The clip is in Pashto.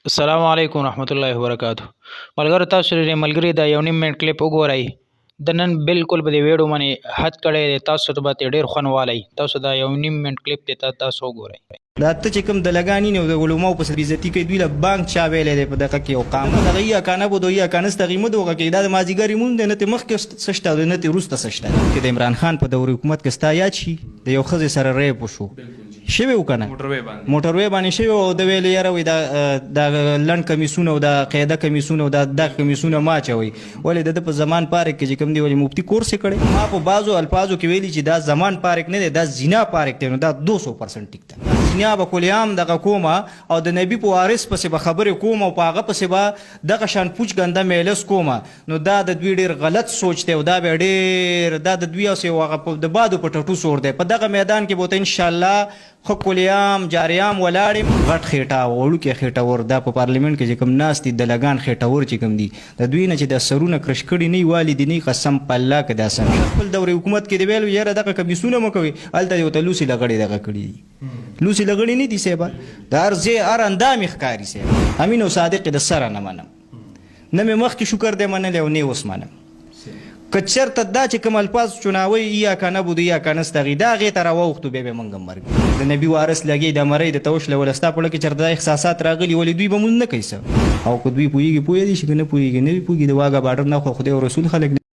السلام علیکم ورحمت الله وبرکاتہ. ملګرو تاسو لري ملګری دا یو نیم منټ کلیپ وګورئ. د نن بالکل په دې ویډیو باندې حد کړی دی، تاسو ته به ډېر خوند والی. تاسو دا یو نیم منټ کلیپ دی تاسو وګورئ. دا ته چې کوم د لګانی نه د علماء په بیزتی کوي دوی له بانک چا ویلې ده په دغه کې او قام دغه یا کنه بده یا کنه استغیمه دوغه کې دا د مازیګری مونږ نه ته مخ کې سشته نه ته روسته سشته کې د عمران خان په دور حکومت کې ستا یاد شي د یو خزه سره ریپ وشو شوی وکنه موټروي باندې شوی او د ویل یاره وي دا لند کمیسونه او د قاعده کمیسونه او د کمیسونه ما چوي ولې د په زمان پارک کې کوم دی ولې مفتی کورس کړي ما په بازو الفاظو کې ویلي چې دا زمان پارک نه دی دا زنا پارک دی نو دا 200% ټیک ده زنا به کولیام دغه کومه او د نبی په وارث پسې به خبرې کوم او په هغه پسې به دغه شان پوچ ګنده میلس کومه نو دا د دوی ډېر غلط سوچ دی او دا به ډېر دا د دوی اوسې هغه د بادو په ټټو سور دی په دغه میدان کې به ته انشاءالله خو کولیام جاریام ولاړې غټ خېټه وړوکې خېټه ور دا په پارلیمنت کې چې کوم ناست دي د لګان خېټه ور چې کوم دي د دوی نه چې د سرونه کرش کړي نه والي دي نه قسم په الله کې دا سم خپل دور حکومت کې دی ویل یاره دغه کمیسونه مو کوي هلته یو ته لوسی لګړې دغه کړي لوسی لګړې نه دي سیبا د ارزه ار اندام ښکاری سي امین او صادق د سره نه منم نه مې مخکې شکر دې منل او نه اوس منم کچرته دا چې کوم الفاظ چناوي یا کنه بده یا کنه استغی دا غي تر وختو به منګم مرګ د نبی وارث لګي د مړی د توش لولستا په لکه چرته احساسات راغلي ولې دوی به مونږ نه کیسه او کو دوی پویږي پوی دي چې نه پویږي نه پویږي د واګه باډر نه خو خدای او رسول خلک